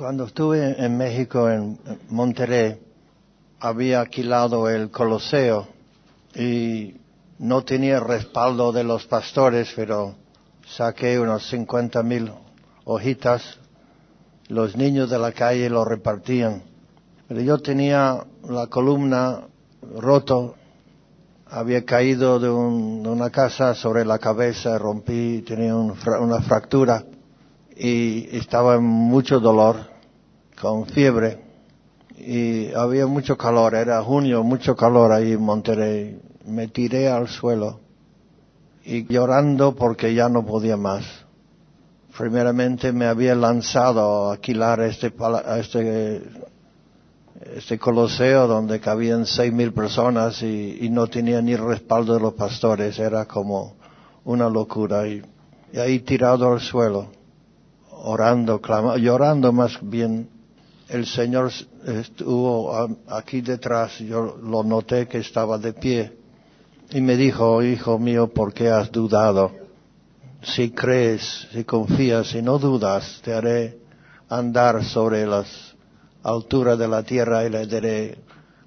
Cuando estuve en México, en Monterrey, había alquilado el Coliseo y no tenía respaldo de los pastores, pero saqué unos 50,000 hojitas. Los niños de la calle lo repartían. Pero yo tenía la columna roto, había caído de una casa sobre la cabeza, rompí, tenía una fractura y estaba en mucho dolor, con fiebre. Y había mucho calor, era junio, mucho calor ahí en Monterrey. Me tiré al suelo y llorando porque ya no podía más. Primeramente me había lanzado a alquilar este Coliseo donde cabían 6,000 personas y no tenía ni respaldo de los pastores, era como una locura. Y ahí tirado al suelo, orando, llorando más bien. El Señor estuvo aquí detrás, yo lo noté que estaba de pie y me dijo: hijo mío, ¿por qué has dudado? Si crees, si confías, si no dudas, te haré andar sobre las alturas de la tierra y le daré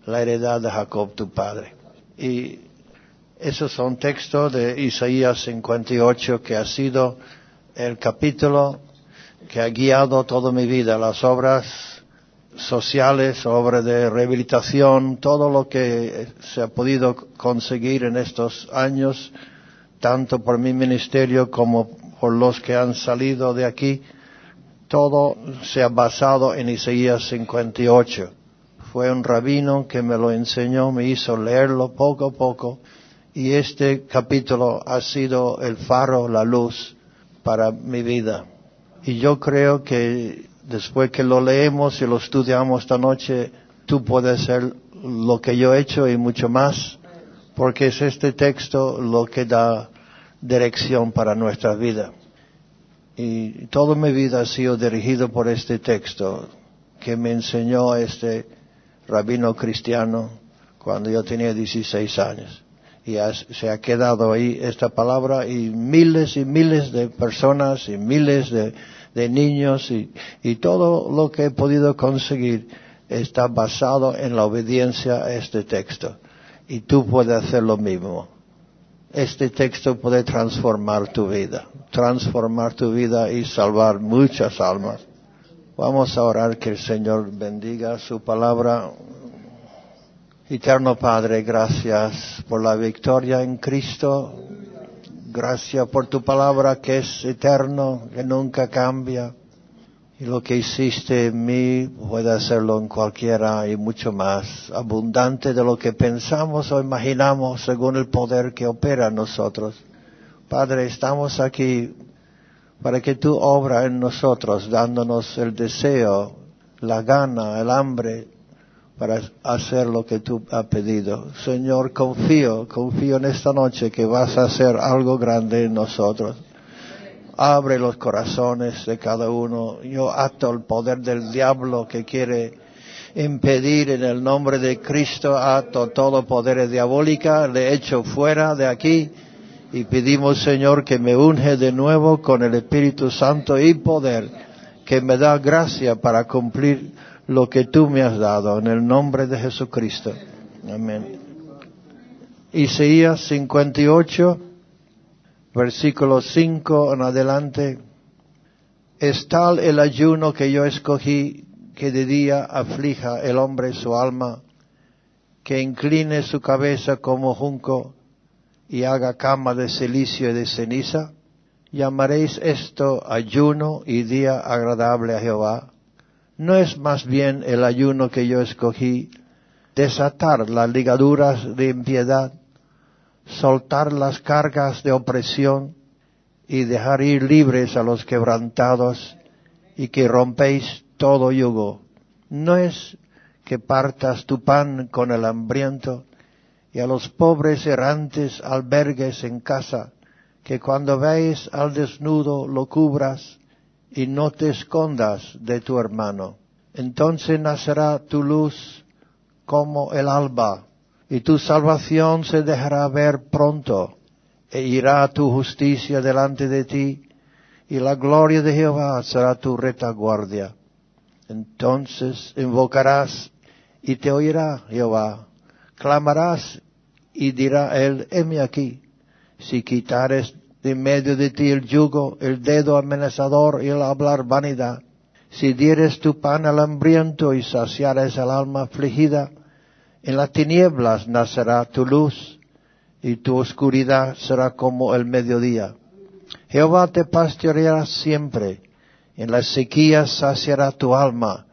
la heredad de Jacob tu padre. Y esos son textos de Isaías 58, que ha sido el capítulo que ha guiado toda mi vida, las obras sociales, obras de rehabilitación, todo lo que se ha podido conseguir en estos años, tanto por mi ministerio como por los que han salido de aquí, todo se ha basado en Isaías 58. Fue un rabino que me lo enseñó, me hizo leerlo poco a poco, y este capítulo ha sido el faro, la luz para mi vida. Y yo creo que después que lo leemos y lo estudiamos esta noche, tú puedes hacer lo que yo he hecho y mucho más, porque es este texto lo que da dirección para nuestra vida. Y toda mi vida ha sido dirigido por este texto que me enseñó este rabino cristiano cuando yo tenía 16 años. Y se ha quedado ahí esta palabra, y miles de personas y miles de niños y todo lo que he podido conseguir está basado en la obediencia a este texto. Y tú puedes hacer lo mismo. Este texto puede transformar tu vida y salvar muchas almas. Vamos a orar que el Señor bendiga su palabra. Eterno Padre, gracias por la victoria en Cristo. Gracias por tu palabra que es eterno, que nunca cambia. Y lo que hiciste en mí, puede hacerlo en cualquiera y mucho más, abundante de lo que pensamos o imaginamos, según el poder que opera en nosotros. Padre, estamos aquí para que tú obras en nosotros, dándonos el deseo, la gana, el hambre, para hacer lo que tú has pedido. Señor, confío en esta noche que vas a hacer algo grande en nosotros. Abre los corazones de cada uno. Yo ato el poder del diablo que quiere impedir en el nombre de Cristo. Ato todo poder diabólica, le echo fuera de aquí y pedimos, Señor, que me unge de nuevo con el Espíritu Santo y poder, que me da gracia para cumplir lo que tú me has dado, en el nombre de Jesucristo. Amén. Isaías 58, versículo 5 en adelante. Es tal el ayuno que yo escogí, que de día aflija el hombre su alma, que incline su cabeza como junco y haga cama de cilicio y de ceniza. Llamaréis esto ayuno y día agradable a Jehová. ¿No es más bien el ayuno que yo escogí, desatar las ligaduras de impiedad, soltar las cargas de opresión y dejar ir libres a los quebrantados, y que rompéis todo yugo? ¿No es que partas tu pan con el hambriento y a los pobres errantes albergues en casa, que cuando veis al desnudo lo cubras y no te escondas de tu hermano? Entonces nacerá tu luz como el alba, y tu salvación se dejará ver pronto, e irá tu justicia delante de ti, y la gloria de Jehová será tu retaguardia. Entonces invocarás y te oirá Jehová. Clamarás y dirá él, heme aquí. Si quitares de medio de ti el yugo, el dedo amenazador y el hablar vanidad. Si dieres tu pan al hambriento y saciares al alma afligida, en las tinieblas nacerá tu luz y tu oscuridad será como el mediodía. Jehová te pastoreará siempre, en las sequías saciará tu alma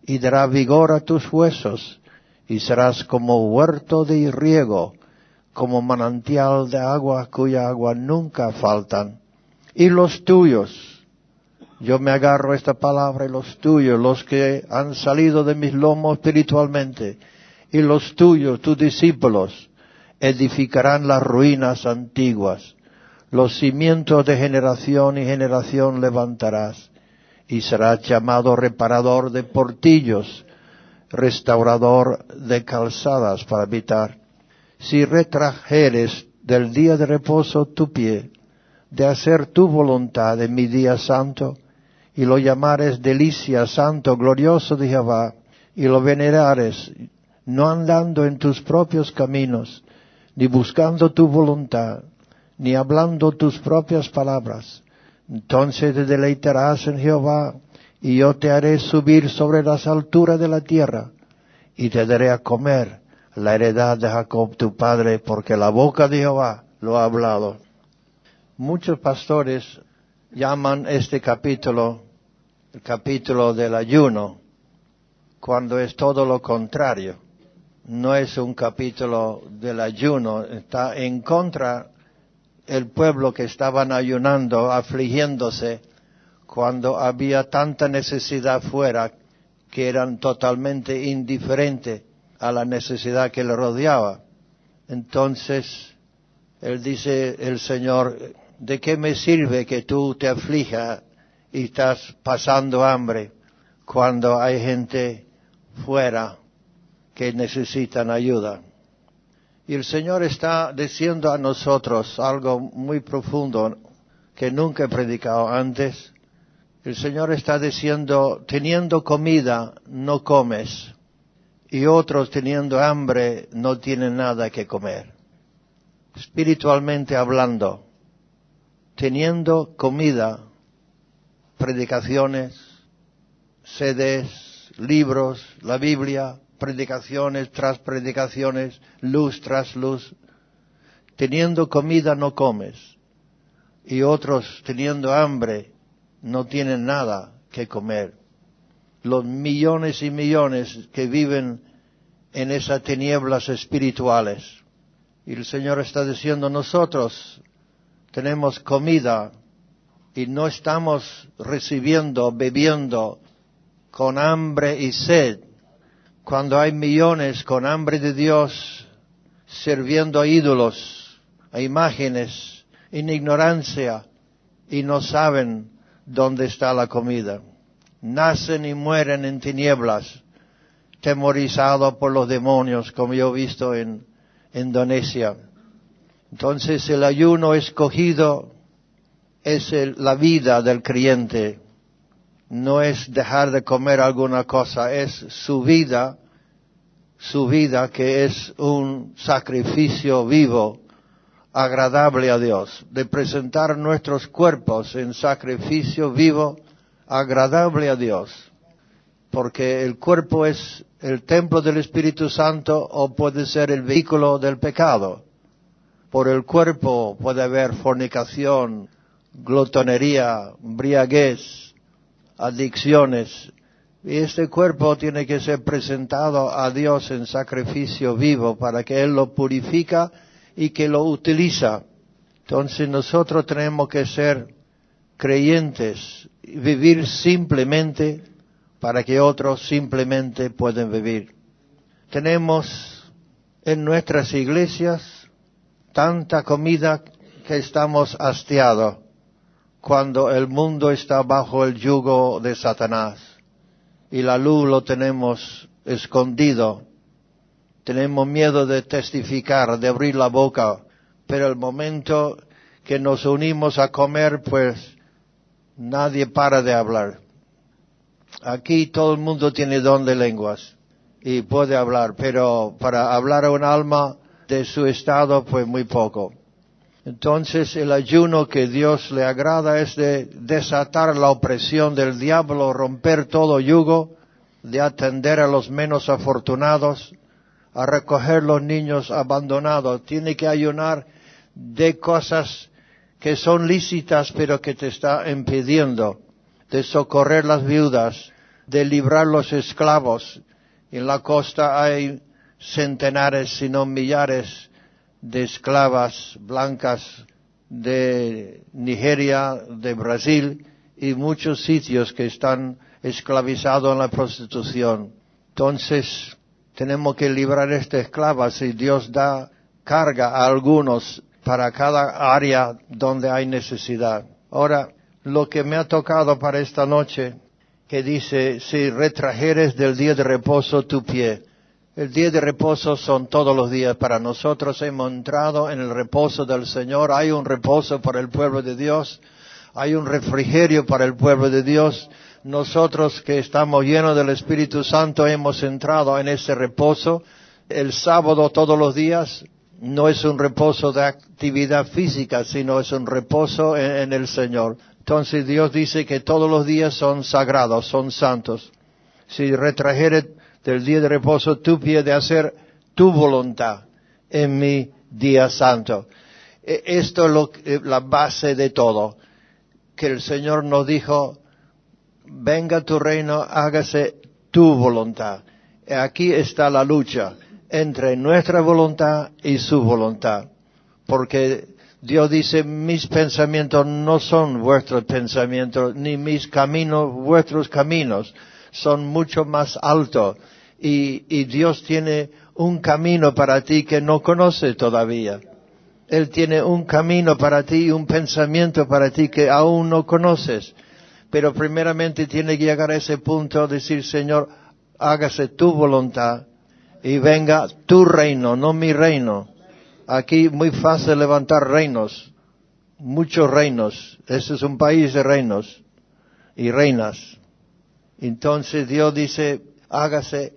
y dará vigor a tus huesos, y serás como huerto de riego, como manantial de agua cuya agua nunca faltan. Y los tuyos, yo me agarro a esta palabra, y los tuyos, los que han salido de mis lomos espiritualmente, y los tuyos, tus discípulos, edificarán las ruinas antiguas. Los cimientos de generación y generación levantarás, y serás llamado reparador de portillos, restaurador de calzadas para habitar. Si retrajeres del día de reposo tu pie, de hacer tu voluntad en mi día santo, y lo llamares delicia santo, glorioso de Jehová, y lo venerares, no andando en tus propios caminos, ni buscando tu voluntad, ni hablando tus propias palabras, entonces te deleitarás en Jehová, y yo te haré subir sobre las alturas de la tierra, y te daré a comer la heredad de Jacob tu padre, porque la boca de Jehová lo ha hablado. Muchos pastores llaman este capítulo el capítulo del ayuno, cuando es todo lo contrario. No es un capítulo del ayuno, está en contra el pueblo que estaban ayunando, afligiéndose, cuando había tanta necesidad fuera, que eran totalmente indiferentes a la necesidad que le rodeaba. Entonces, él dice, el Señor, ¿de qué me sirve que tú te aflijas y estás pasando hambre cuando hay gente fuera que necesitan ayuda? Y el Señor está diciendo a nosotros algo muy profundo que nunca he predicado antes. El Señor está diciendo, teniendo comida no comes, y otros teniendo hambre no tienen nada que comer. Espiritualmente hablando, teniendo comida, predicaciones, CDs, libros, la Biblia, predicaciones tras predicaciones, luz tras luz. Teniendo comida no comes, y otros teniendo hambre no tienen nada que comer. Los millones y millones que viven en esas tinieblas espirituales. Y el Señor está diciendo, nosotros tenemos comida y no estamos recibiendo, bebiendo con hambre y sed. Cuando hay millones con hambre de Dios, sirviendo a ídolos, a imágenes, en ignorancia, y no saben dónde está la comida. Nacen y mueren en tinieblas, temorizados por los demonios, como yo he visto en Indonesia. Entonces el ayuno escogido es la vida del creyente. No es dejar de comer alguna cosa, es su vida que es un sacrificio vivo, agradable a Dios, de presentar nuestros cuerpos en sacrificio vivo, agradable a Dios, porque el cuerpo es el templo del Espíritu Santo o puede ser el vehículo del pecado. Por el cuerpo puede haber fornicación, glotonería, embriaguez, adicciones. Y este cuerpo tiene que ser presentado a Dios en sacrificio vivo para que Él lo purifica y que lo utiliza. Entonces nosotros tenemos que ser creyentes, vivir simplemente para que otros simplemente puedan vivir. Tenemos en nuestras iglesias tanta comida que estamos hastiados cuando el mundo está bajo el yugo de Satanás y la luz lo tenemos escondido. Tenemos miedo de testificar, de abrir la boca, pero el momento que nos unimos a comer, pues nadie para de hablar. Aquí todo el mundo tiene don de lenguas y puede hablar, pero para hablar a un alma de su estado, pues muy poco. Entonces el ayuno que Dios le agrada es de desatar la opresión del diablo, romper todo yugo, de atender a los menos afortunados, a recoger los niños abandonados. Tiene que ayunar de cosas que son lícitas pero que te está impidiendo, de socorrer las viudas, de librar los esclavos. En la costa hay centenares, si no millares, de esclavas blancas de Nigeria, de Brasil y muchos sitios que están esclavizados en la prostitución. Entonces, tenemos que librar estas esclavas y Dios da carga a algunos para cada área donde hay necesidad. Ahora, lo que me ha tocado para esta noche, que dice, si retrajeres del día de reposo tu pie. El día de reposo son todos los días para nosotros. Hemos entrado en el reposo del Señor. Hay un reposo para el pueblo de Dios. Hay un refrigerio para el pueblo de Dios. Nosotros que estamos llenos del Espíritu Santo hemos entrado en ese reposo. El sábado todos los días no es un reposo de actividad física, sino es un reposo en el Señor. Entonces Dios dice que todos los días son sagrados, son santos. Si retrajeres del día de reposo tu pie, de hacer tu voluntad en mi día santo. Esto es la base de todo. Que el Señor nos dijo, venga tu reino, hágase tu voluntad. Aquí está la lucha entre nuestra voluntad y su voluntad. Porque Dios dice, mis pensamientos no son vuestros pensamientos, ni mis caminos vuestros caminos. Son mucho más altos. Y Dios tiene un camino para ti que no conoces todavía. Él tiene un camino para ti y un pensamiento para ti que aún no conoces. Pero primeramente tiene que llegar a ese punto de decir, Señor, hágase tu voluntad y venga tu reino, no mi reino. Aquí muy fácil levantar reinos, muchos reinos. Este es un país de reinos y reinas. Entonces Dios dice, hágase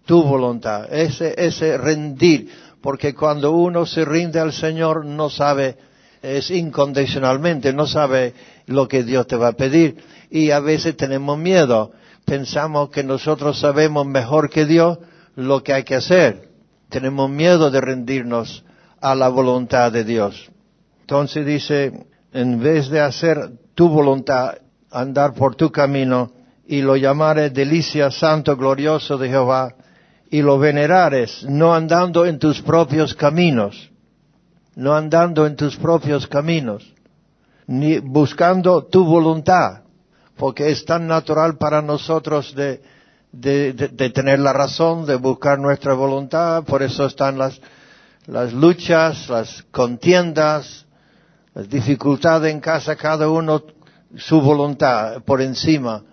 tu voluntad, ese rendir, porque cuando uno se rinde al Señor no sabe, es incondicionalmente, no sabe lo que Dios te va a pedir, y a veces tenemos miedo, pensamos que nosotros sabemos mejor que Dios lo que hay que hacer, tenemos miedo de rendirnos a la voluntad de Dios. Entonces dice, en vez de hacer tu voluntad, andar por tu camino, y lo llamares delicia santo glorioso de Jehová, y lo venerares, no andando en tus propios caminos, no andando en tus propios caminos, ni buscando tu voluntad, porque es tan natural para nosotros de tener la razón, de buscar nuestra voluntad, por eso están las luchas, las contiendas, las dificultades en casa, cada uno su voluntad por encima.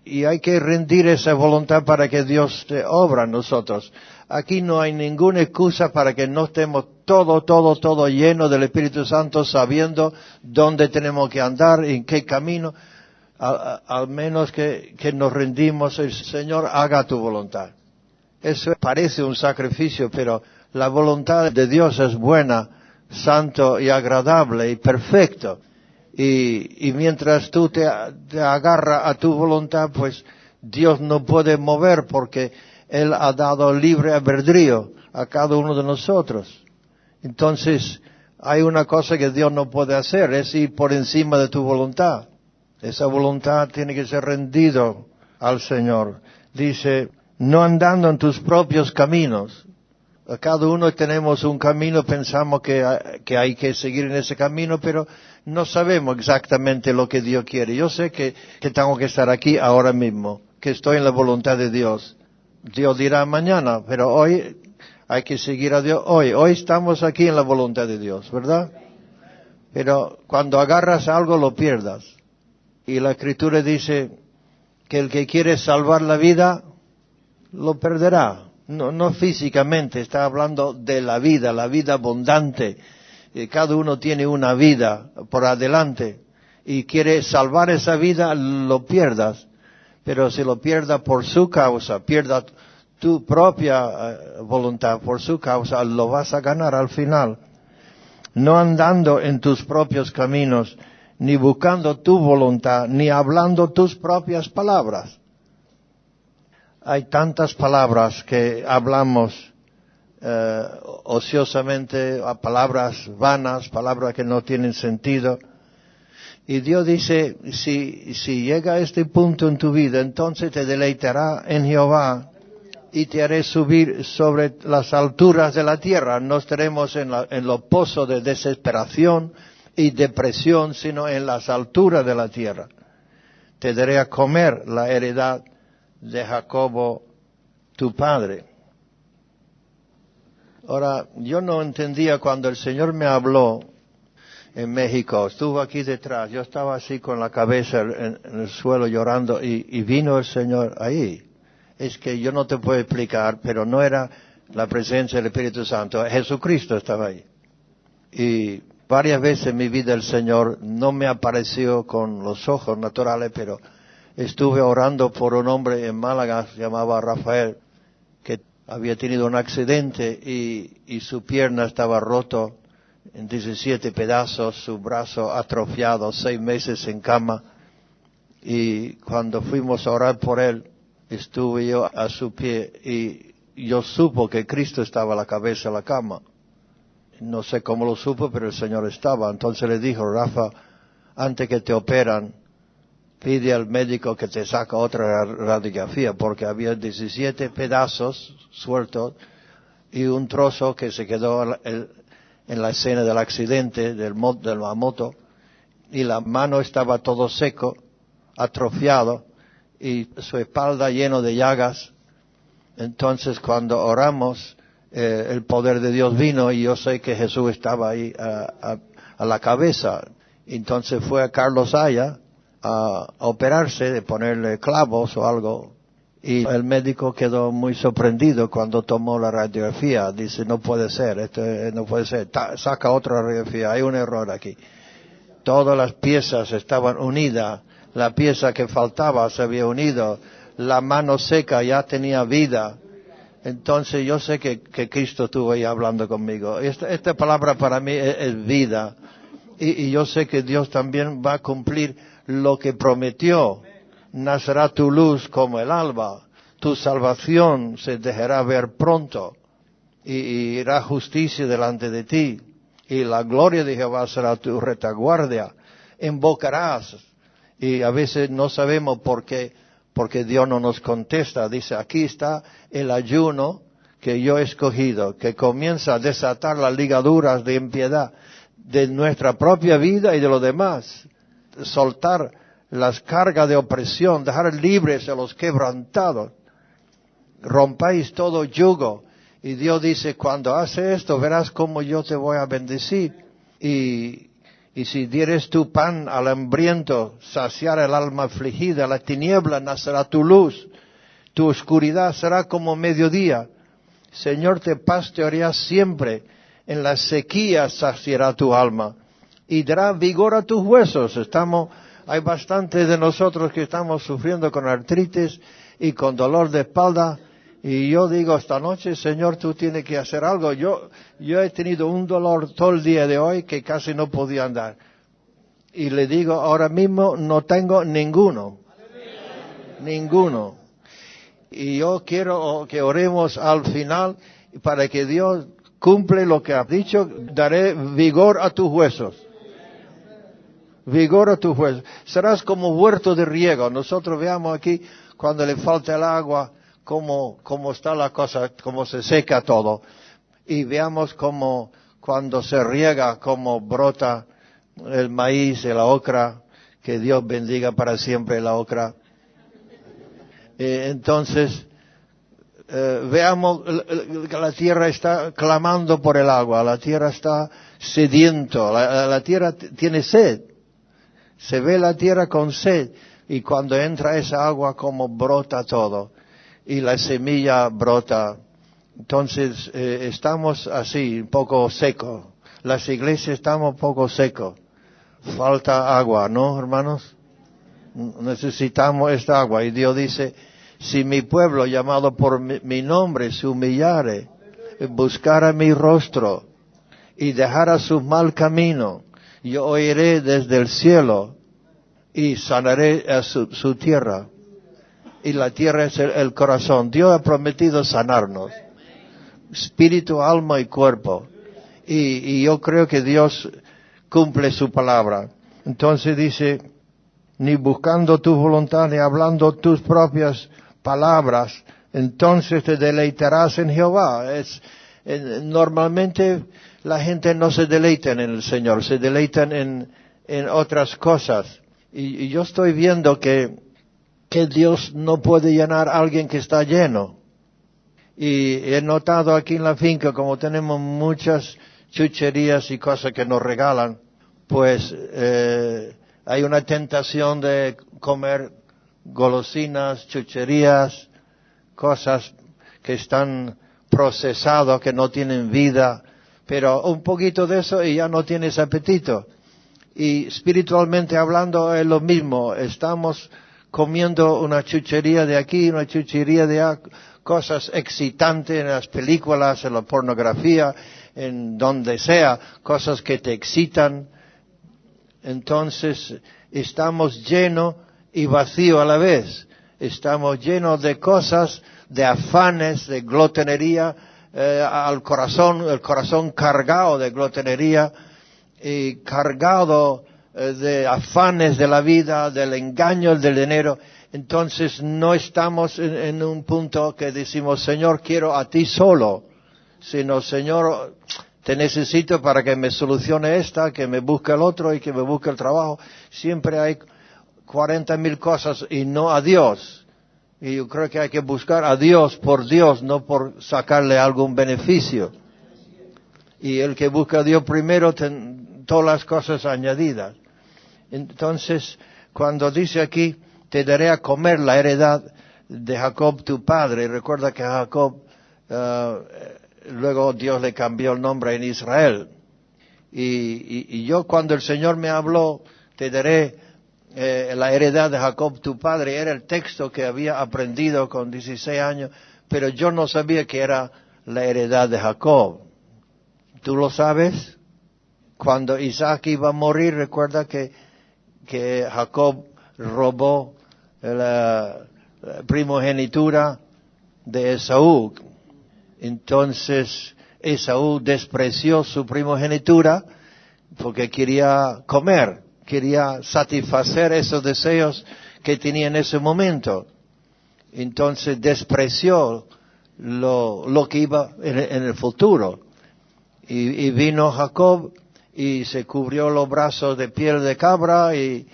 Y hay que rendir esa voluntad para que Dios te obra en nosotros. Aquí no hay ninguna excusa para que no estemos todo lleno del Espíritu Santo, sabiendo dónde tenemos que andar, en qué camino. Al menos que nos rendimos, el Señor haga tu voluntad. Eso parece un sacrificio, pero la voluntad de Dios es buena, santo y agradable y perfecto. Y mientras tú te agarras a tu voluntad, pues Dios no puede mover porque Él ha dado libre albedrío a cada uno de nosotros. Entonces, hay una cosa que Dios no puede hacer, es ir por encima de tu voluntad. Esa voluntad tiene que ser rendido al Señor. Dice, no andando en tus propios caminos. Cada uno tenemos un camino, pensamos que hay que seguir en ese camino, pero no sabemos exactamente lo que Dios quiere. Yo sé que tengo que estar aquí ahora mismo, que estoy en la voluntad de Dios. Dios dirá mañana, pero hoy hay que seguir a Dios. Hoy estamos aquí en la voluntad de Dios, ¿verdad? Pero cuando agarras algo lo pierdas. Y la Escritura dice que el que quiere salvar la vida, lo perderá. No físicamente, está hablando de la vida abundante. Cada uno tiene una vida por adelante y quiere salvar esa vida, lo pierdas. Pero si lo pierda por su causa, pierda tu propia voluntad por su causa, lo vas a ganar al final. No andando en tus propios caminos, ni buscando tu voluntad, ni hablando tus propias palabras. Hay tantas palabras que hablamos ociosamente, a palabras vanas, palabras que no tienen sentido. Y Dios dice, si llega a este punto en tu vida, entonces te deleitará en Jehová y te haré subir sobre las alturas de la tierra. No estaremos en los pozos de desesperación y depresión, sino en las alturas de la tierra. Te daré a comer la heredad de Jacobo, tu padre. Ahora, yo no entendía cuando el Señor me habló en México, estuvo aquí detrás, yo estaba así con la cabeza en el suelo llorando y vino el Señor ahí. Es que yo no te puedo explicar, pero no era la presencia del Espíritu Santo, Jesucristo estaba ahí. Y varias veces en mi vida el Señor no me apareció con los ojos naturales, pero estuve orando por un hombre en Málaga, se llamaba Rafael, que había tenido un accidente y su pierna estaba roto en 17 pedazos, su brazo atrofiado, 6 meses en cama. Y cuando fuimos a orar por él, estuve yo a su pie y yo supo que Cristo estaba a la cabeza de la cama. No sé cómo lo supo, pero el Señor estaba. Entonces le dijo, Rafa, antes que te operan, pide al médico que te saque otra radiografía, porque había 17 pedazos sueltos y un trozo que se quedó en la escena del accidente de la moto, y la mano estaba todo seco, atrofiado, y su espalda lleno de llagas. Entonces cuando oramos, el poder de Dios vino y yo sé que Jesús estaba ahí a la cabeza. Entonces fue a Carlos Haya a operarse, de ponerle clavos o algo, y el médico quedó muy sorprendido cuando tomó la radiografía. Dice, no puede ser, esto no puede ser, saca otra radiografía, hay un error aquí. Todas las piezas estaban unidas, la pieza que faltaba se había unido, la mano seca ya tenía vida. Entonces yo sé que Cristo estuvo ahí hablando conmigo. Esta palabra para mí es vida. Y yo sé que Dios también va a cumplir lo que prometió. Nacerá tu luz como el alba. Tu salvación se dejará ver pronto. Y irá justicia delante de ti. Y la gloria de Jehová será tu retaguardia. Invocarás. Y a veces no sabemos por qué, porque Dios no nos contesta. Dice, aquí está el ayuno que yo he escogido, que comienza a desatar las ligaduras de impiedad de nuestra propia vida y de los demás. Soltar las cargas de opresión, dejar libres a los quebrantados. Rompáis todo yugo. Y Dios dice, cuando hace esto, verás cómo yo te voy a bendecir. Y si dieres tu pan al hambriento, saciar el alma afligida, la tiniebla nacerá tu luz, tu oscuridad será como mediodía. Señor, te pastoreará siempre, en la sequía saciará tu alma, y dará vigor a tus huesos. Hay bastantes de nosotros que estamos sufriendo con artritis y con dolor de espalda, y yo digo esta noche, Señor, tú tienes que hacer algo. Yo he tenido un dolor todo el día de hoy que casi no podía andar. Y le digo, ahora mismo no tengo ninguno. Ninguno. Y yo quiero que oremos al final para que Dios cumple lo que ha dicho. Daré vigor a tus huesos. Vigor a tus huesos. Serás como huerto de riego. Nosotros veamos aquí cuando le falta el agua, cómo está la cosa, cómo se seca todo. Y veamos cómo cuando se riega, cómo brota el maíz y la ocra. Que Dios bendiga para siempre la ocra. Entonces, veamos que la tierra está clamando por el agua, la tierra está sediento, la tierra tiene sed. Se ve la tierra con sed y cuando entra esa agua como brota todo. Y la semilla brota. Entonces, estamos así, un poco secos. Las iglesias estamos un poco secos. Falta agua, ¿no, hermanos? necesitamos esta agua. Y Dios dice, si mi pueblo llamado por mi nombre se humillare, buscara mi rostro y dejara su mal camino, yo oiré desde el cielo y sanaré a su tierra. Y la tierra es el corazón. Dios ha prometido sanarnos, espíritu, alma y cuerpo. Y yo creo que Dios cumple su palabra. Entonces dice, ni buscando tu voluntad, ni hablando tus propias palabras, entonces te deleitarás en Jehová. Normalmente la gente no se deleita en el Señor, se deleitan en otras cosas. Y yo estoy viendo que Dios no puede llenar a alguien que está lleno. Y he notado aquí en la finca, como tenemos muchas chucherías y cosas que nos regalan, pues hay una tentación de comer golosinas, chucherías, cosas que están procesadas, que no tienen vida, pero un poquito de eso y ya no tienes apetito. Y espiritualmente hablando es lo mismo, estamos comiendo una chuchería de aquí, una chuchería de allá, cosas excitantes en las películas, en la pornografía, en donde sea, cosas que te excitan. Entonces estamos llenos y vacíos a la vez. Estamos llenos de cosas, de afanes, de glotonería, el corazón cargado de glotonería y cargado de afanes de la vida, del engaño del dinero. Entonces no estamos en un punto que decimos, Señor, quiero a ti solo, sino, Señor, te necesito para que me solucione esta, que me busque el otro y que me busque el trabajo. Siempre hay 40,000 cosas y no a Dios. Y yo creo que hay que buscar a Dios, no por sacarle algún beneficio. Y el que busca a Dios primero, todas las cosas añadidas. Entonces, cuando dice aquí, te daré a comer la heredad de Jacob tu padre. Recuerda que Jacob, luego Dios le cambió el nombre en Israel. Y yo cuando el Señor me habló, te daré la heredad de Jacob tu padre, era el texto que había aprendido con 16 años, pero yo no sabía que era la heredad de Jacob. ¿Tú lo sabes? Cuando Isaac iba a morir, recuerda que Jacob robó la primogenitura de Esaú. Entonces Esaú despreció su primogenitura porque quería comer, quería satisfacer esos deseos que tenía en ese momento. Entonces despreció lo que iba en el futuro. Y vino Jacob y se cubrió los brazos de piel de cabra y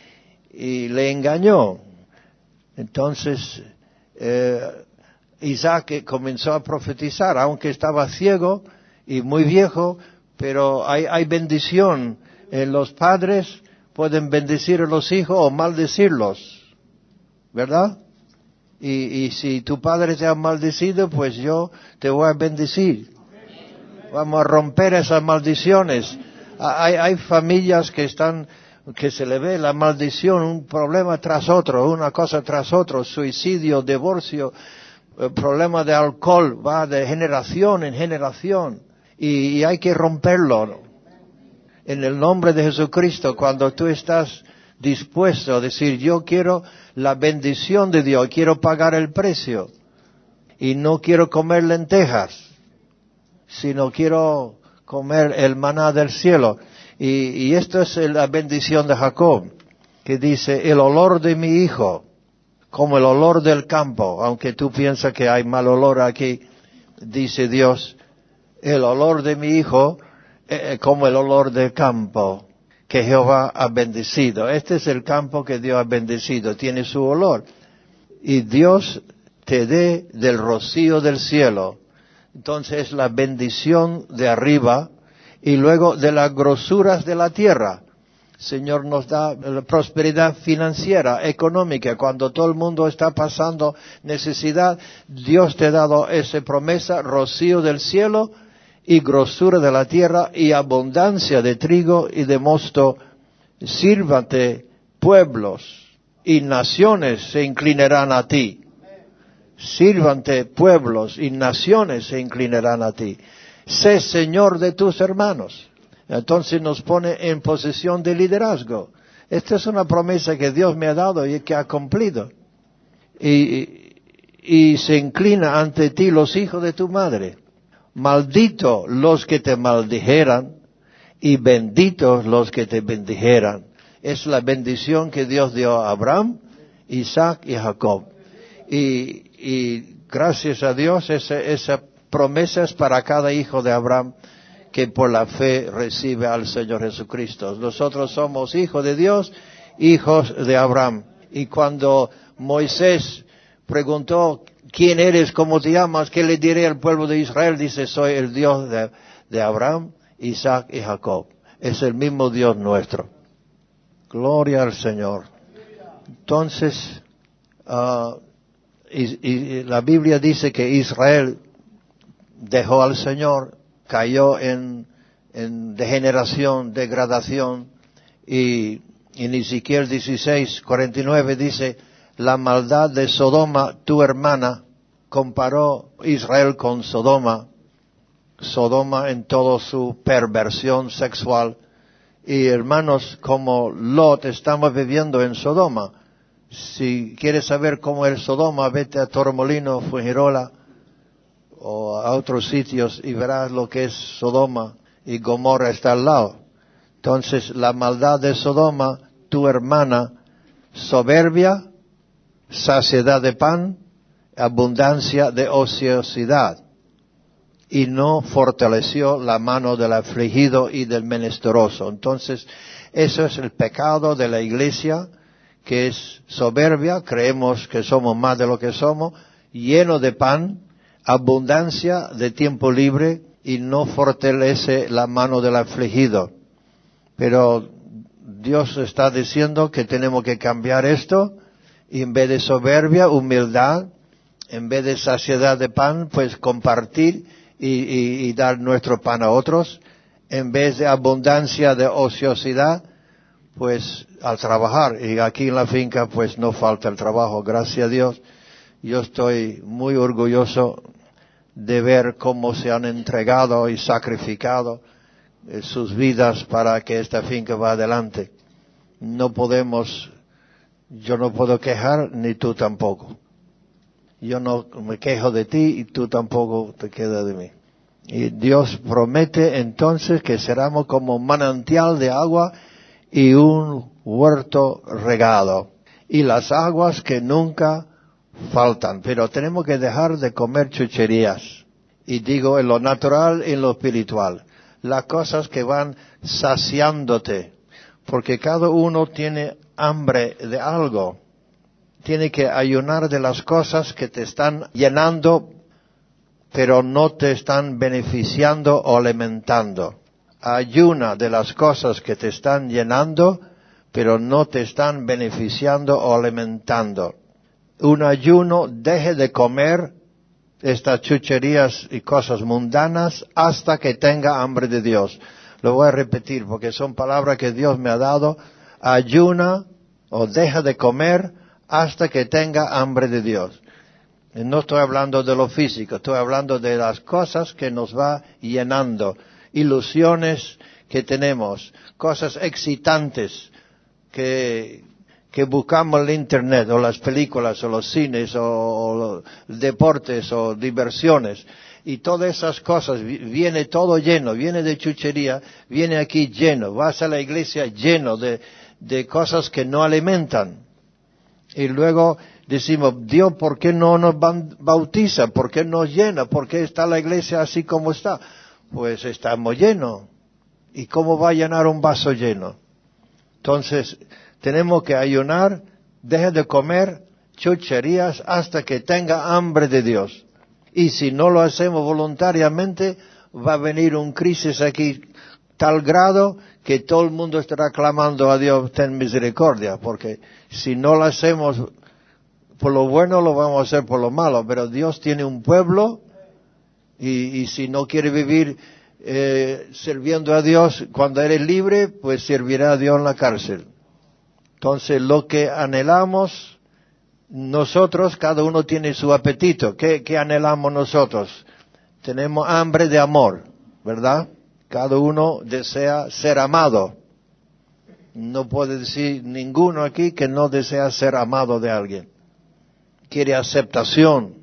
le engañó. Entonces Isaac comenzó a profetizar, aunque estaba ciego y muy viejo, pero hay bendición en los padres, pueden bendecir a los hijos o maldecirlos, ¿verdad? Y si tu padre te ha maldecido, pues yo te voy a bendecir. Vamos a romper esas maldiciones. Hay familias que se le ve la maldición, un problema tras otro, una cosa tras otro, suicidio, divorcio, problema de alcohol, va de generación en generación. Y hay que romperlo. En el nombre de Jesucristo, cuando tú estás dispuesto a decir, yo quiero la bendición de Dios, quiero pagar el precio. Y no quiero comer lentejas, sino quiero comer el maná del cielo. Y esto es la bendición de Jacob, que dice, el olor de mi hijo, como el olor del campo, aunque tú piensas que hay mal olor aquí, dice Dios, el olor de mi hijo, como el olor del campo que Jehová ha bendecido. Este es el campo que Dios ha bendecido, tiene su olor. Y Dios te dé del rocío del cielo. Entonces la bendición de arriba y luego de las grosuras de la tierra. Señor nos da la prosperidad financiera, económica. Cuando todo el mundo está pasando necesidad, Dios te ha dado esa promesa, rocío del cielo y grosura de la tierra y abundancia de trigo y de mosto. Sírvate pueblos y naciones se inclinarán a ti. Sírvante pueblos y naciones se inclinarán a ti. Sé Señor de tus hermanos. Entonces nos pone en posición de liderazgo. Esta es una promesa que Dios me ha dado y que ha cumplido. Y se inclina ante ti los hijos de tu madre. Maldito los que te maldijeran y benditos los que te bendijeran. Es la bendición que Dios dio a Abraham, Isaac y Jacob. Y gracias a Dios esa promesa es para cada hijo de Abraham que por la fe recibe al Señor Jesucristo. Nosotros somos hijos de Dios, hijos de Abraham. Y cuando Moisés preguntó, ¿quién eres? ¿Cómo te llamas? ¿Qué le diré al pueblo de Israel? Dice, soy el Dios de Abraham, Isaac y Jacob. Es el mismo Dios nuestro. Gloria al Señor. Entonces, y la Biblia dice que Israel dejó al Señor, cayó en degeneración, degradación, y en Ezequiel 16:49 dice, la maldad de Sodoma, tu hermana, comparó Israel con Sodoma en toda su perversión sexual. Y hermanos, como Lot, estamos viviendo en Sodoma. Si quieres saber cómo es Sodoma, vete a Torremolinos, Fuengirola, o a otros sitios y verás lo que es Sodoma, y Gomorra está al lado. Entonces, la maldad de Sodoma, tu hermana, soberbia, saciedad de pan, abundancia de ociosidad, y no fortaleció la mano del afligido y del menesteroso. Entonces, eso es el pecado de la iglesia, que es soberbia, creemos que somos más de lo que somos, lleno de pan, abundancia de tiempo libre, y no fortalece la mano del afligido. Pero Dios está diciendo que tenemos que cambiar esto, y en vez de soberbia, humildad, en vez de saciedad de pan, pues compartir y dar nuestro pan a otros. En vez de abundancia de ociosidad, pues al trabajar. Y aquí en la finca pues no falta el trabajo, gracias a Dios. Yo estoy muy orgulloso de ver cómo se han entregado y sacrificado sus vidas para que esta finca va adelante. Yo no puedo quejar, ni tú tampoco. Yo no me quejo de ti y tú tampoco te quejas de mí. Y Dios promete entonces que seremos como manantial de agua y un huerto regado. Y las aguas que nunca faltan. Pero tenemos que dejar de comer chucherías. Y digo en lo natural y en lo espiritual. Las cosas que van saciándote. Porque cada uno tiene hambre de algo. Tiene que ayunar de las cosas que te están llenando, pero no te están beneficiando o alimentando. Ayuna de las cosas que te están llenando, pero no te están beneficiando o alimentando. Un ayuno, deje de comer estas chucherías y cosas mundanas hasta que tenga hambre de Dios. Lo voy a repetir porque son palabras que Dios me ha dado. Ayuna o deja de comer hasta que tenga hambre de Dios. Y no estoy hablando de lo físico, estoy hablando de las cosas que nos va llenando, ilusiones que tenemos, cosas excitantes que buscamos en el internet, o las películas, o los cines, o los deportes, o diversiones. Y todas esas cosas, viene todo lleno, viene de chuchería, viene aquí lleno, vas a la iglesia lleno de cosas que no alimentan. Y luego decimos, Dios, ¿por qué no nos bautiza? ¿Por qué nos llena? ¿Por qué está la iglesia así como está? Pues estamos llenos. ¿Y cómo va a llenar un vaso lleno? Entonces, tenemos que ayunar, deje de comer chucherías hasta que tenga hambre de Dios. Y si no lo hacemos voluntariamente, va a venir un crisis aquí tal grado que todo el mundo estará clamando a Dios, ten misericordia, porque si no lo hacemos por lo bueno, lo vamos a hacer por lo malo, pero Dios tiene un pueblo, y si no quiere vivir sirviendo a Dios cuando eres libre, pues servirá a Dios en la cárcel. Entonces, lo que anhelamos nosotros, cada uno tiene su apetito. ¿Qué anhelamos nosotros? Tenemos hambre de amor, ¿verdad? Cada uno desea ser amado. No puede decir ninguno aquí que no desea ser amado de alguien. Quiere aceptación.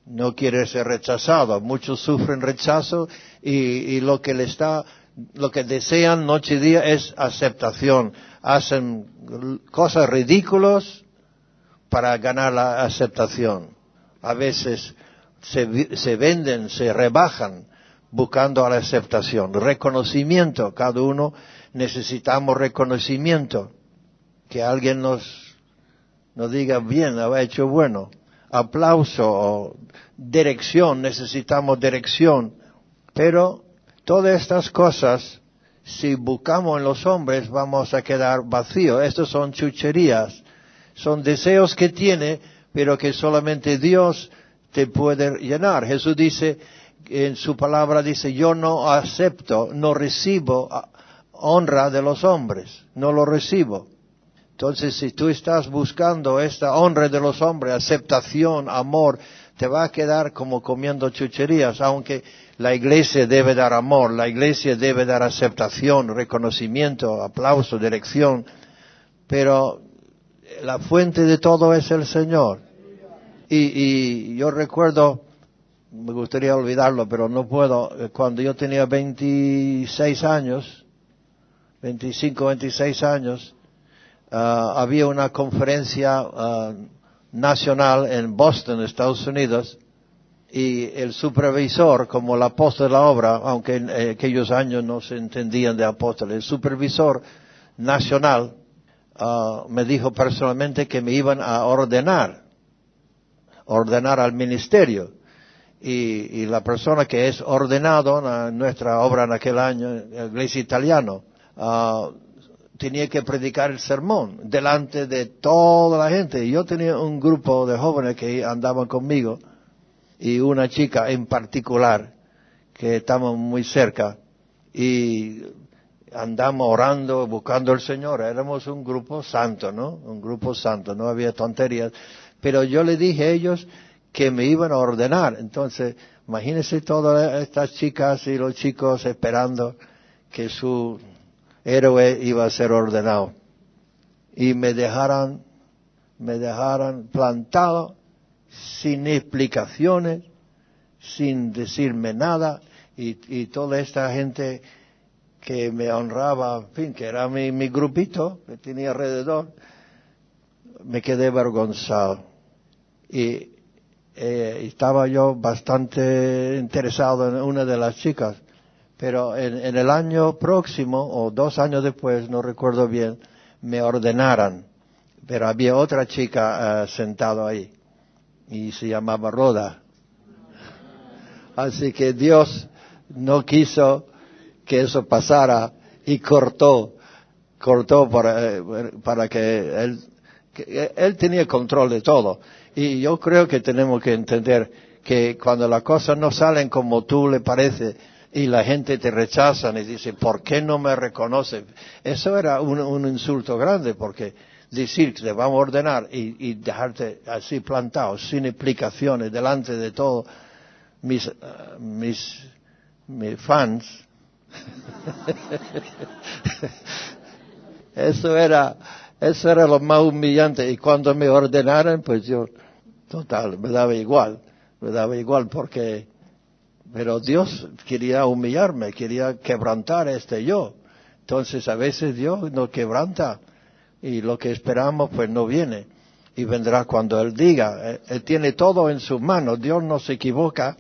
No quiere ser rechazado. Muchos sufren rechazo y lo que desean noche y día es aceptación. Hacen cosas ridículas para ganar la aceptación. A veces se venden, se rebajan buscando la aceptación. Reconocimiento. Cada uno necesitamos reconocimiento. Que alguien nos diga bien, ha hecho bueno. Aplauso o dirección, necesitamos dirección. Pero todas estas cosas, si buscamos en los hombres, vamos a quedar vacíos. Estas son chucherías, son deseos que tiene, pero que solamente Dios te puede llenar. Jesús dice, en su palabra dice, yo no acepto, no recibo honra de los hombres, no lo recibo. Entonces, si tú estás buscando esta honra de los hombres, aceptación, amor, te va a quedar como comiendo chucherías, aunque la iglesia debe dar amor, la iglesia debe dar aceptación, reconocimiento, aplauso, dirección, pero la fuente de todo es el Señor. Y yo recuerdo, me gustaría olvidarlo, pero no puedo, cuando yo tenía 26 años, 25, 26 años, había una conferencia nacional en Boston, Estados Unidos, y el supervisor, como el apóstol de la obra, aunque en aquellos años no se entendían de apóstol, el supervisor nacional me dijo personalmente que me iban a ordenar al ministerio. Y la persona que es ordenado en nuestra obra en aquel año, la iglesia italiana, tenía que predicar el sermón delante de toda la gente. Y yo tenía un grupo de jóvenes que andaban conmigo y una chica en particular que estábamos muy cerca y andamos orando, buscando al Señor. Éramos un grupo santo, ¿no? Un grupo santo, no había tonterías. Pero yo le dije a ellos que me iban a ordenar. Entonces, imagínense todas estas chicas y los chicos esperando que su héroe iba a ser ordenado. Y me dejaran plantado, sin explicaciones, sin decirme nada, y toda esta gente que me honraba, en fin, que era mi grupito que tenía alrededor, me quedé avergonzado. Y estaba yo bastante interesado en una de las chicas, pero en el año próximo, o 2 años después, no recuerdo bien, me ordenaran, pero había otra chica sentada ahí, y se llamaba Rhoda. Así que Dios no quiso que eso pasara y cortó para que él tenía control de todo. Y yo creo que tenemos que entender que cuando las cosas no salen como tú le parece y la gente te rechaza y dice, ¿por qué no me reconoce? Eso era un insulto grande, porque decir que te vamos a ordenar y dejarte así plantado, sin explicaciones, delante de todos mis fans. Eso era lo más humillante. Y cuando me ordenaron, pues yo, total, me daba igual pero Dios quería humillarme, quería quebrantar yo. Entonces a veces Dios nos quebranta y lo que esperamos pues no viene. Y vendrá cuando Él diga. Él tiene todo en sus manos. Dios no se equivoca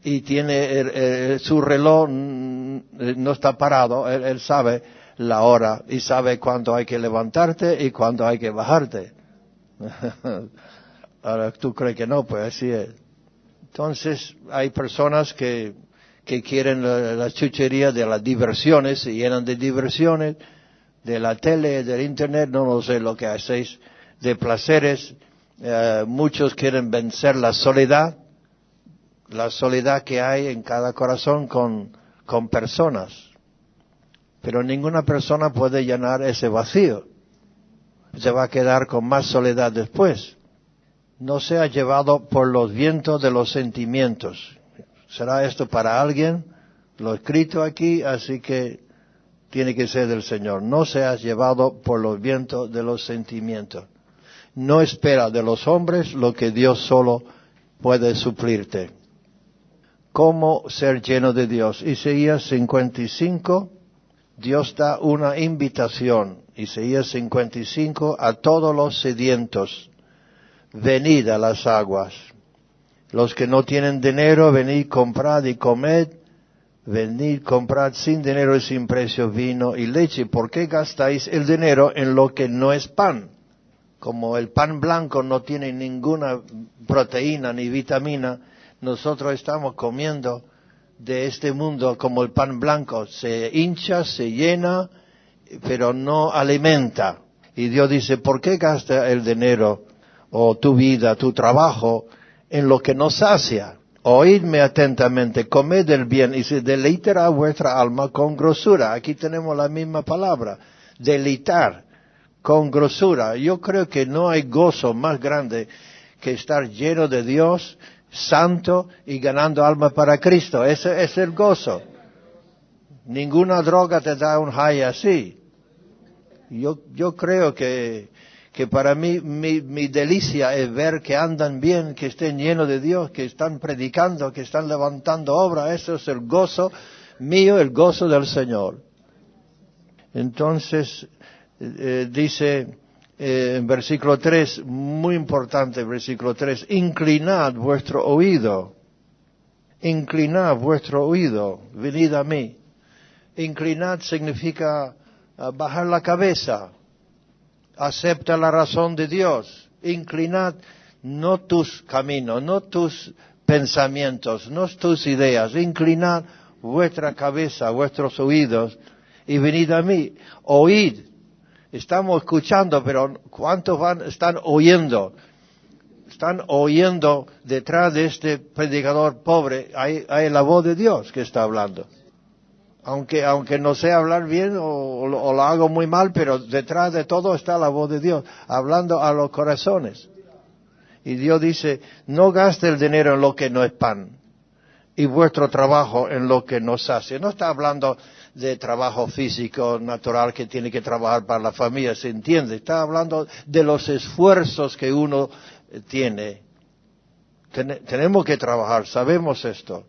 y tiene su reloj no está parado. Él sabe la hora y sabe cuándo hay que levantarte y cuándo hay que bajarte. Ahora tú crees que no, pues así es. Entonces hay personas que quieren la chuchería de las diversiones, se llenan de diversiones, de la tele, del internet, no lo sé lo que hacéis, de placeres. Muchos quieren vencer la soledad que hay en cada corazón con personas. Pero ninguna persona puede llenar ese vacío. se va a quedar con más soledad después. No sea llevado por los vientos de los sentimientos. ¿Será esto para alguien? Lo he escrito aquí, así que tiene que ser del Señor. No seas llevado por los vientos de los sentimientos. No espera de los hombres lo que Dios solo puede suplirte. ¿Cómo ser lleno de Dios? Isaías 55, Dios da una invitación. Isaías 55, a todos los sedientos, venid a las aguas. Los que no tienen dinero, venid, comprad y comed. Venid, comprad sin dinero y sin precio vino y leche. ¿Por qué gastáis el dinero en lo que no es pan? Como el pan blanco no tiene ninguna proteína ni vitamina, nosotros estamos comiendo de este mundo como el pan blanco. Se hincha, se llena, pero no alimenta. Y Dios dice, ¿por qué gasta el dinero o tu vida, tu trabajo en lo que no sacia? Oídme atentamente, comed el bien y se deleitará vuestra alma con grosura. Aquí tenemos la misma palabra, deleitar con grosura. Yo creo que no hay gozo más grande que estar lleno de Dios, santo y ganando alma para Cristo. Ese es el gozo. Ninguna droga te da un high así. Yo creo que para mí, mi delicia es ver que andan bien, que estén llenos de Dios, que están predicando, que están levantando obra. Eso es el gozo mío, el gozo del Señor. Entonces, dice en versículo 3, muy importante, versículo 3, inclinad vuestro oído, venid a mí. Inclinad significa bajar la cabeza. Acepta la razón de Dios. Inclinad no tus caminos, no tus pensamientos, no tus ideas. Inclinad vuestra cabeza, vuestros oídos y venid a mí. Oíd. Estamos escuchando, pero ¿cuántos están oyendo? Están oyendo detrás de este predicador pobre. Hay la voz de Dios que está hablando. Aunque no sé hablar bien o lo hago muy mal, pero detrás de todo está la voz de Dios, hablando a los corazones. Y Dios dice, no gaste el dinero en lo que no es pan, y vuestro trabajo en lo que no sacia. No está hablando de trabajo físico, natural, que tiene que trabajar para la familia, se entiende. Está hablando de los esfuerzos que uno tiene. Tenemos que trabajar, sabemos esto.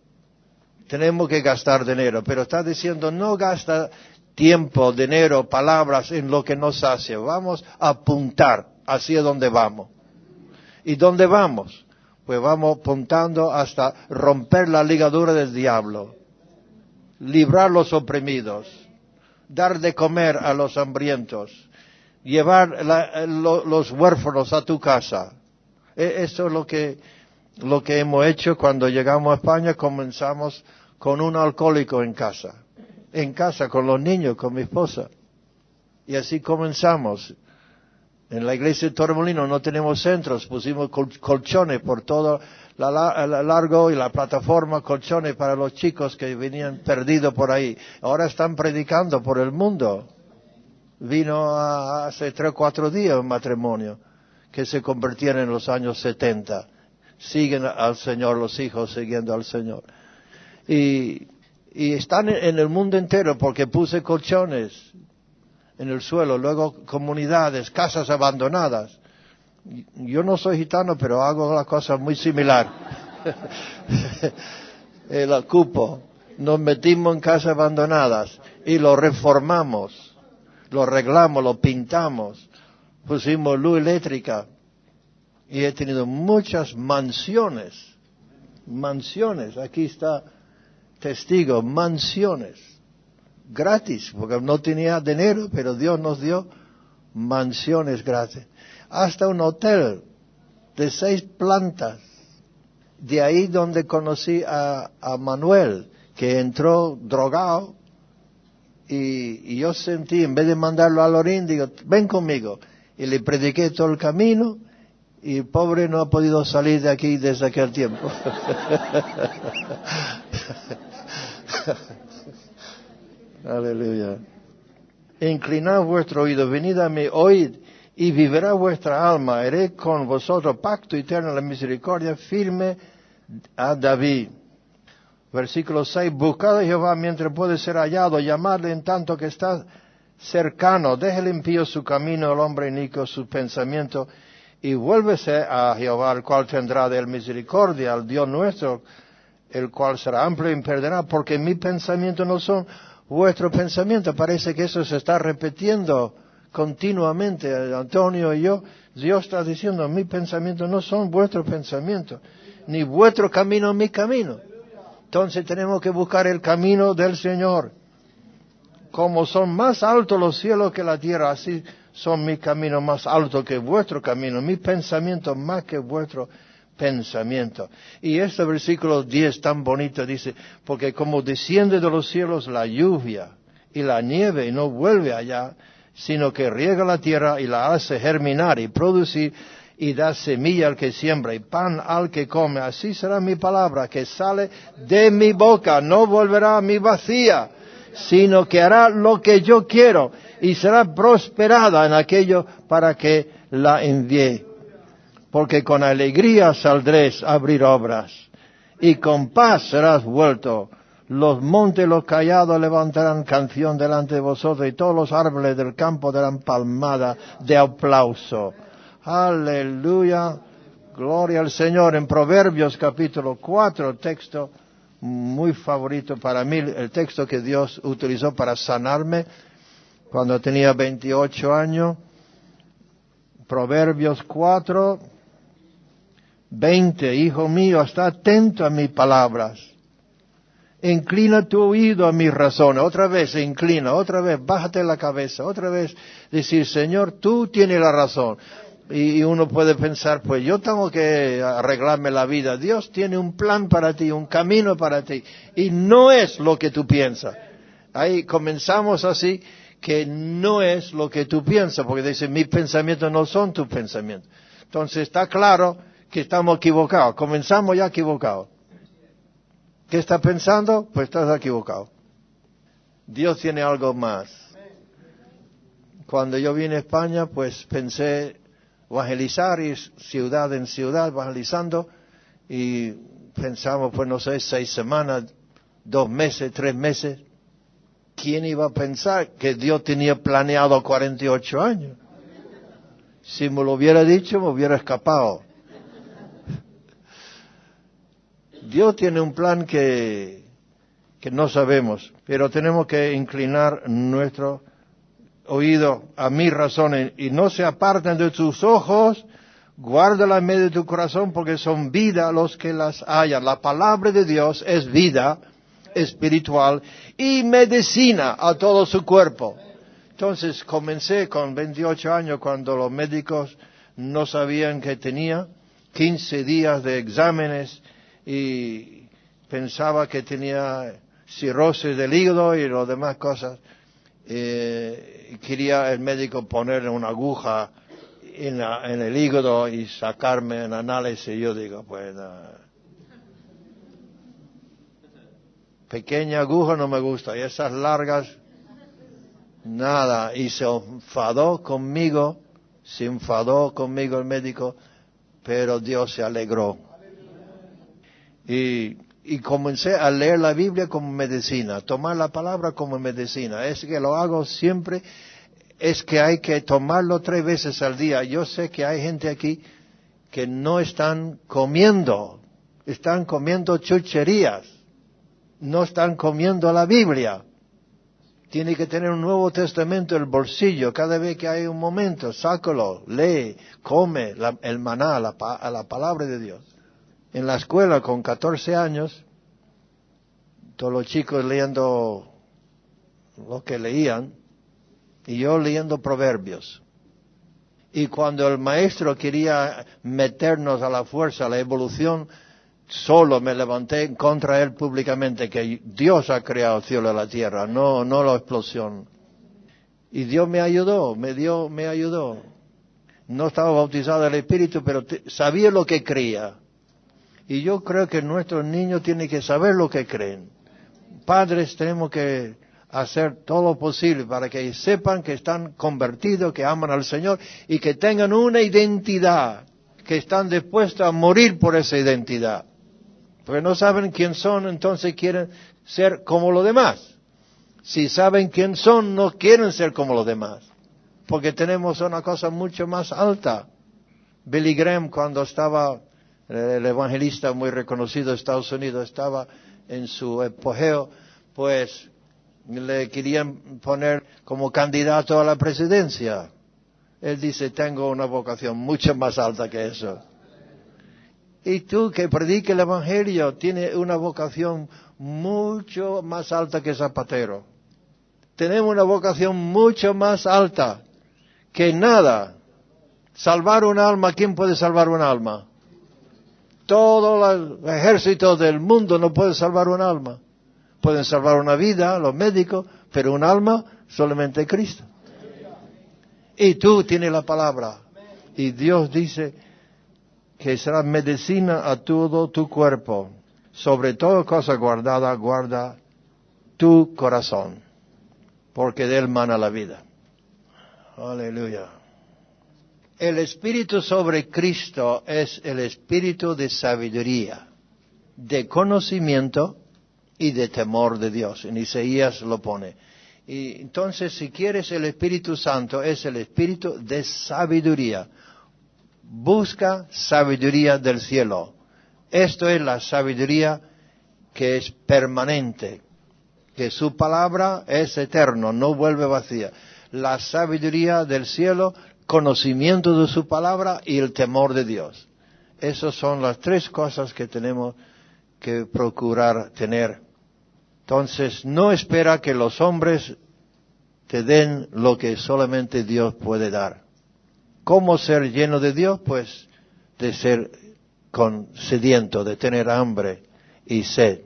Tenemos que gastar dinero, pero está diciendo no gasta tiempo, dinero, palabras en lo que nos sacia. Vamos a apuntar hacia dónde vamos. ¿Y dónde vamos? Pues vamos apuntando hasta romper la ligadura del diablo, librar los oprimidos, dar de comer a los hambrientos, llevar los huérfanos a tu casa. Eso es lo que hemos hecho cuando llegamos a España. Comenzamos con un alcohólico en casa con los niños, con mi esposa. Y así comenzamos. En la iglesia de Torremolinos no tenemos centros, pusimos colchones por todo el largo y la plataforma, colchones para los chicos que venían perdidos por ahí. Ahora están predicando por el mundo. Vino hace 3 o 4 días un matrimonio que se convirtieron en los años 70. Siguen al Señor, los hijos siguiendo al Señor. Y están en el mundo entero porque puse colchones en el suelo, luego comunidades, casas abandonadas. Yo no soy gitano, pero hago la cosa muy similar. El cupo. Nos metimos en casas abandonadas y lo reformamos, lo arreglamos, lo pintamos, pusimos luz eléctrica. Y he tenido muchas mansiones, aquí está testigo, mansiones, gratis, porque no tenía dinero, pero Dios nos dio mansiones gratis. Hasta un hotel de 6 plantas, de ahí donde conocí a Manuel, que entró drogado, y yo sentí, en vez de mandarlo a Lorín, digo, ven conmigo, y le prediqué todo el camino. Y el pobre no ha podido salir de aquí desde aquel tiempo. Aleluya. Inclinad vuestro oído, venid a mí, oíd, y vivirá vuestra alma. Haré con vosotros pacto eterno en la misericordia firme a David. Versículo 6, buscad a Jehová mientras puede ser hallado, llamadle en tanto que está cercano, deje el impío su camino, el hombre inicuo sus pensamientos, y vuélvese a Jehová, el cual tendrá de él misericordia, al Dios nuestro, el cual será amplio y perdonará, porque mis pensamientos no son vuestros pensamientos. Parece que eso se está repitiendo continuamente, Antonio y yo. Dios está diciendo, mis pensamientos no son vuestros pensamientos, ni vuestro camino mi camino. Entonces tenemos que buscar el camino del Señor. Como son más altos los cielos que la tierra, así son mis caminos más altos que vuestro camino, mis pensamientos más que vuestro pensamiento. Y este versículo 10 tan bonito dice, porque como desciende de los cielos la lluvia y la nieve y no vuelve allá, sino que riega la tierra y la hace germinar y producir y da semilla al que siembra y pan al que come, así será mi palabra que sale de mi boca, no volverá a mí vacía, sino que hará lo que yo quiero y será prosperada en aquello para que la envíe. Porque con alegría saldréis a abrir obras y con paz serás vuelto. Los montes, los callados levantarán canción delante de vosotros y todos los árboles del campo darán palmada de aplauso. Aleluya, gloria al Señor. En Proverbios capítulo 4, texto muy favorito para mí, el texto que Dios utilizó para sanarme cuando tenía 28 años. Proverbios 4, 20, hijo mío, está atento a mis palabras. Inclina tu oído a mis razones. Otra vez se inclina, otra vez bájate la cabeza, otra vez decir, Señor, tú tienes la razón. Y uno puede pensar, pues yo tengo que arreglarme la vida. Dios tiene un plan para ti, un camino para ti. Y no es lo que tú piensas. Ahí comenzamos así, que no es lo que tú piensas, porque dice, mis pensamientos no son tus pensamientos. Entonces está claro que estamos equivocados. Comenzamos ya equivocados. ¿Qué estás pensando? Pues estás equivocado. Dios tiene algo más. Cuando yo vine a España, pues pensé evangelizar, y ciudad en ciudad evangelizando, y pensamos, pues no sé, 6 semanas, 2 meses, 3 meses. ¿Quién iba a pensar que Dios tenía planeado 48 años? Si me lo hubiera dicho, me hubiera escapado. Dios tiene un plan que no sabemos, pero tenemos que inclinar nuestro oído a mis razones y no se aparten de tus ojos, guárdala en medio de tu corazón porque son vida los que las hallan. La palabra de Dios es vida espiritual y medicina a todo su cuerpo. Entonces comencé con 28 años cuando los médicos no sabían que tenía 15 días de exámenes y pensaba que tenía cirrosis del hígado y las demás cosas. Quería el médico poner una aguja en el hígado y sacarme en análisis. Yo digo, pues pequeña aguja no me gusta, y esas largas, nada. Y se enfadó conmigo el médico, pero Dios se alegró. Y comencé a leer la Biblia como medicina, tomar la palabra como medicina. Es que lo hago siempre, es que hay que tomarlo 3 veces al día. Yo sé que hay gente aquí que no están comiendo chucherías, no están comiendo la Biblia. Tiene que tener un Nuevo Testamento en el bolsillo, cada vez que hay un momento, sácalo, lee, come el maná, la palabra de Dios. En la escuela, con 14 años, todos los chicos leyendo lo que leían, y yo leyendo Proverbios. Y cuando el maestro quería meternos a la fuerza, a la evolución, solo me levanté contra él públicamente, que Dios ha creado el cielo y la tierra, no la explosión. Y Dios me ayudó, me ayudó. No estaba bautizado en el Espíritu, pero sabía lo que creía. Y yo creo que nuestros niños tienen que saber lo que creen. Padres tenemos que hacer todo lo posible para que sepan que están convertidos, que aman al Señor y que tengan una identidad, que están dispuestos a morir por esa identidad. Porque no saben quién son, entonces quieren ser como los demás. Si saben quién son, no quieren ser como los demás. Porque tenemos una cosa mucho más alta. Billy Graham, cuando estaba, el evangelista muy reconocido de Estados Unidos, estaba en su apogeo, pues le querían poner como candidato a la presidencia. Él dice, tengo una vocación mucho más alta que eso. Y tú que prediques el evangelio, tienes una vocación mucho más alta que Zapatero. Tenemos una vocación mucho más alta que nada. Salvar un alma, ¿quién puede salvar un alma? Todo el ejército del mundo no puede salvar un alma. Pueden salvar una vida, los médicos, pero un alma solamente Cristo. Y tú tienes la palabra. Y Dios dice que será medicina a todo tu cuerpo. Sobre toda cosa guardada, guarda tu corazón, porque de él mana la vida. Aleluya. El espíritu sobre Cristo es el espíritu de sabiduría, de conocimiento y de temor de Dios. En Isaías lo pone. Y entonces, si quieres el Espíritu Santo, es el espíritu de sabiduría. Busca sabiduría del cielo. Esto es la sabiduría que es permanente, que su palabra es eterno, no vuelve vacía. La sabiduría del cielo, conocimiento de su palabra y el temor de Dios. Esas son las tres cosas que tenemos que procurar tener. Entonces, no espera que los hombres te den lo que solamente Dios puede dar. ¿Cómo ser lleno de Dios? Pues de ser sediento, de tener hambre y sed,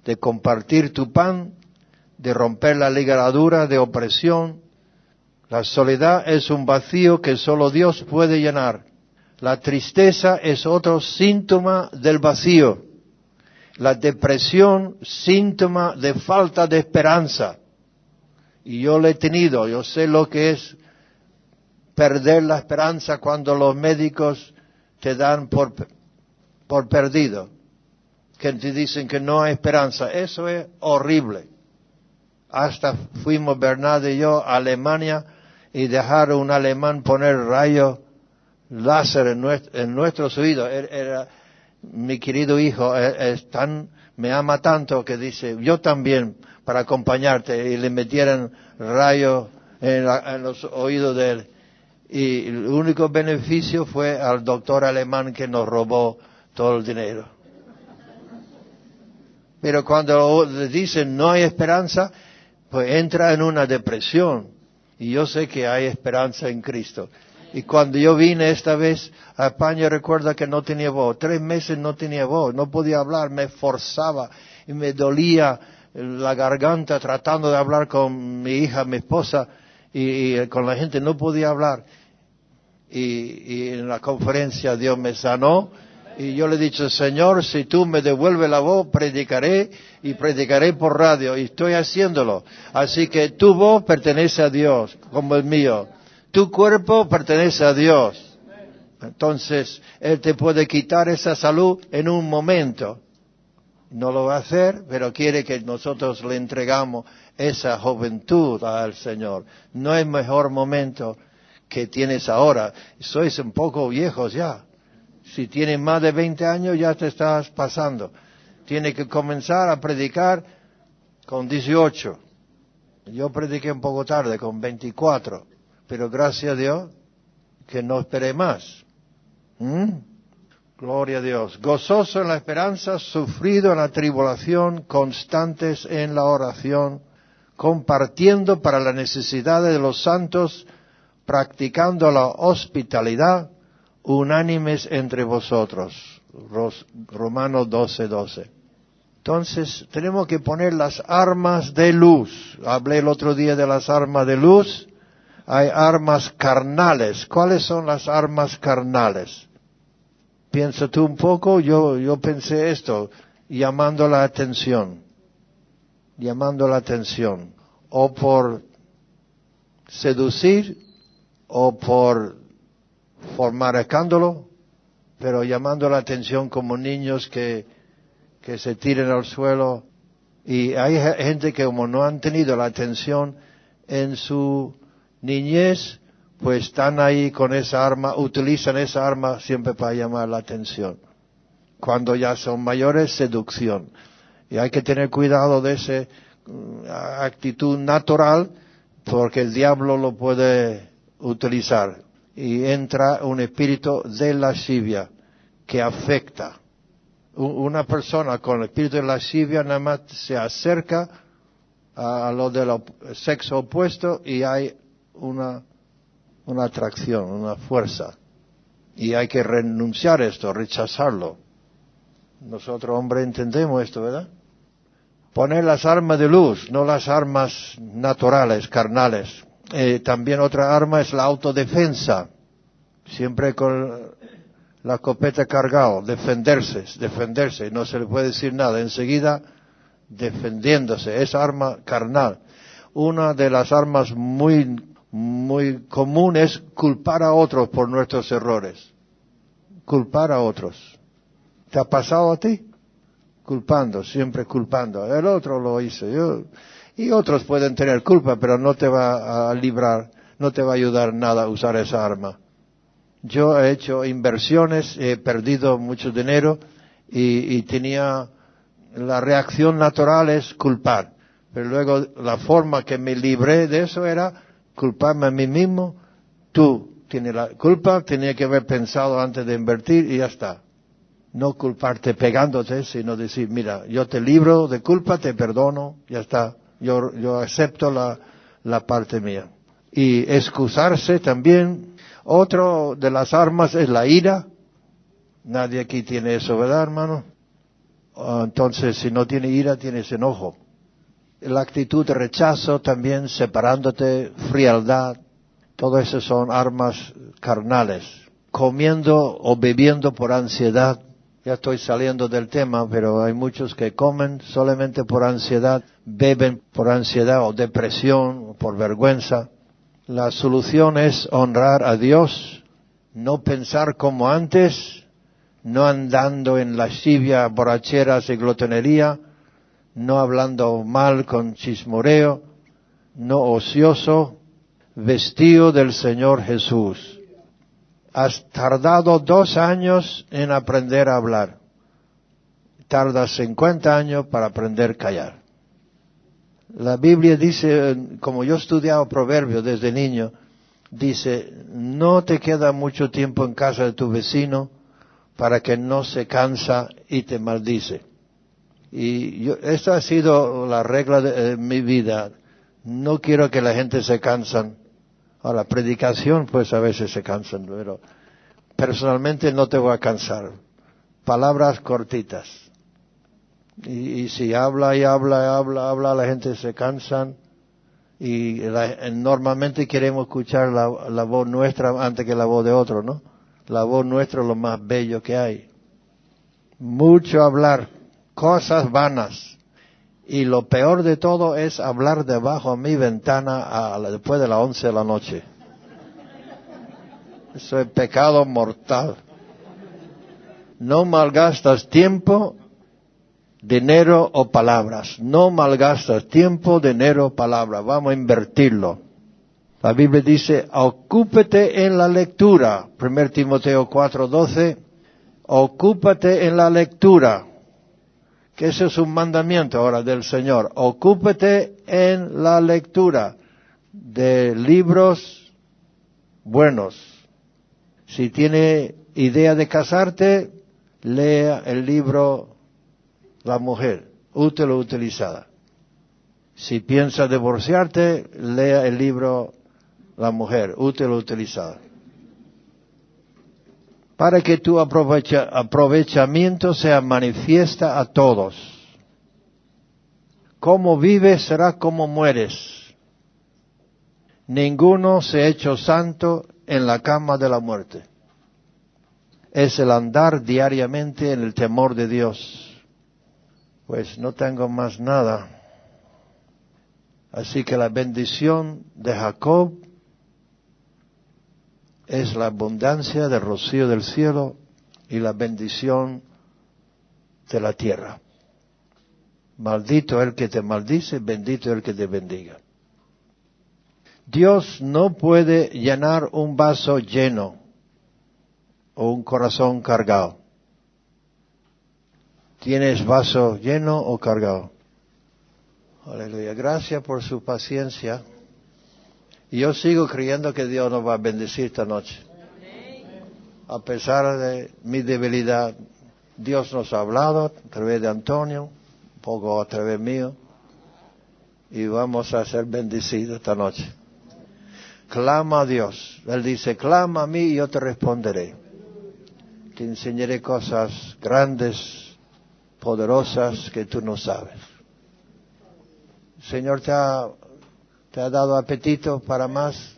de compartir tu pan, de romper la ligadura de opresión. La soledad es un vacío que solo Dios puede llenar. La tristeza es otro síntoma del vacío. La depresión, síntoma de falta de esperanza. Y yo lo he tenido, yo sé lo que es perder la esperanza cuando los médicos te dan por perdido. Que te dicen que no hay esperanza. Eso es horrible. Hasta fuimos Bernardo y yo a Alemania y dejaron un alemán poner rayos láser en nuestros oídos. Era mi querido hijo, me ama tanto que dice, yo también, para acompañarte, y le metieran rayos en los oídos de él. Y el único beneficio fue al doctor alemán que nos robó todo el dinero. Pero cuando le dicen no hay esperanza, pues entra en una depresión. Y yo sé que hay esperanza en Cristo. Y cuando yo vine esta vez a España, recuerda que no tenía voz. 3 meses no tenía voz, no podía hablar, me forzaba y me dolía la garganta tratando de hablar con mi hija, mi esposa, y con la gente no podía hablar. Y en la conferencia Dios me sanó. Y yo le he dicho, Señor, si tú me devuelves la voz, predicaré y predicaré por radio. Y estoy haciéndolo. Así que tu voz pertenece a Dios, como el mío. Tu cuerpo pertenece a Dios. Entonces, Él te puede quitar esa salud en un momento. No lo va a hacer, pero quiere que nosotros le entregamos esa juventud al Señor. No es mejor momento que tienes ahora. Sois un poco viejos ya. Si tienes más de 20 años ya te estás pasando. Tienes que comenzar a predicar con 18. Yo prediqué un poco tarde, con 24. Pero gracias a Dios que no esperé más. Gloria a Dios. Gozoso en la esperanza, sufrido en la tribulación, constantes en la oración, compartiendo para las necesidades de los santos, practicando la hospitalidad, unánimes entre vosotros. Romanos 12:12. Entonces, tenemos que poner las armas de luz. Hablé el otro día de las armas de luz. Hay armas carnales. ¿Cuáles son las armas carnales? Piensa tú un poco, yo pensé esto, llamando la atención. o por seducir o por formar escándalo, pero llamando la atención como niños que se tiren al suelo. Y hay gente que como no han tenido la atención en su niñez, pues están ahí con esa arma, utilizan esa arma siempre para llamar la atención. Cuando ya son mayores, seducción. Y hay que tener cuidado de esa actitud natural, porque el diablo lo puede utilizar. Y entra un espíritu de lascivia que afecta. Una persona con el espíritu de lascivia nada más se acerca a lo del sexo opuesto y hay una atracción, una fuerza. Y hay que renunciar a esto, rechazarlo. Nosotros, hombres, entendemos esto, ¿verdad? Poner las armas de luz, no las armas naturales, carnales. También otra arma es la autodefensa. Siempre con la escopeta cargada, defenderse, no se le puede decir nada. Enseguida, defendiéndose, es arma carnal. Una de las armas muy común es culpar a otros por nuestros errores. Culpar a otros. ¿Te ha pasado a ti? Culpando, siempre culpando. El otro lo hizo. Y otros pueden tener culpa, pero no te va a librar, no te va a ayudar nada a usar esa arma. Yo he hecho inversiones, he perdido mucho dinero y tenía la reacción natural es culpar. Pero luego la forma que me libré de eso era culparme a mí mismo. Tú tienes la culpa, tenía que haber pensado antes de invertir y ya está. No culparte pegándote, sino decir, mira, yo te libro de culpa, te perdono, ya está. Yo acepto la parte mía. Y excusarse también. Otro de las armas es la ira. Nadie aquí tiene eso, ¿verdad, hermano? Entonces, si no tiene ira, tienes enojo. La actitud de rechazo también, separándote, frialdad. Todo eso son armas carnales. Comiendo o bebiendo por ansiedad. Ya estoy saliendo del tema, pero hay muchos que comen solamente por ansiedad, beben por ansiedad o depresión o por vergüenza. La solución es honrar a Dios, no pensar como antes, no andando en lascivia, borracheras y glotonería, no hablando mal con chismoreo, no ocioso, vestido del Señor Jesús. Has tardado 2 años en aprender a hablar. Tardas 50 años para aprender a callar. La Biblia dice, como yo he estudiado Proverbios desde niño, dice, no te queda mucho tiempo en casa de tu vecino para que no se cansa y te maldice. Y esta ha sido la regla de mi vida. No quiero que la gente se cansan. Ahora, predicación, pues a veces se cansan, pero personalmente no te voy a cansar. Palabras cortitas. Y si habla, la gente se cansan. Y normalmente queremos escuchar la voz nuestra antes que la voz de otro, ¿no? La voz nuestra es lo más bello que hay. Mucho hablar, cosas vanas. Y lo peor de todo es hablar debajo de mi ventana después de las 11 de la noche. Eso es pecado mortal. No malgastas tiempo, dinero o palabras. No malgastas tiempo, dinero o palabras. Vamos a invertirlo. La Biblia dice, ocúpate en la lectura. 1 Timoteo 4:12. Ocúpate en la lectura. Que ese es un mandamiento ahora del Señor. Ocúpate en la lectura de libros buenos. Si tiene idea de casarte, lea el libro La Mujer, útil o utilizada. Si piensa divorciarte, lea el libro La Mujer, útil o utilizada. Para que tu aprovechamiento sea manifiesta a todos. Como vives será como mueres. Ninguno se ha hecho santo en la cama de la muerte. Es el andar diariamente en el temor de Dios. Pues no tengo más nada. Así que la bendición de Jacob es la abundancia del rocío del cielo y la bendición de la tierra. Maldito el que te maldice, bendito el que te bendiga. Dios no puede llenar un vaso lleno o un corazón cargado. ¿Tienes vaso lleno o cargado? Aleluya. Gracias por su paciencia. Y yo sigo creyendo que Dios nos va a bendecir esta noche. A pesar de mi debilidad, Dios nos ha hablado a través de Antonio, un poco a través mío, y vamos a ser bendecidos esta noche. Clama a Dios. Él dice, clama a mí y yo te responderé. Te enseñaré cosas grandes, poderosas que tú no sabes. Señor, ¿te ha dado apetito para más?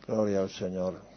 Gloria al Señor.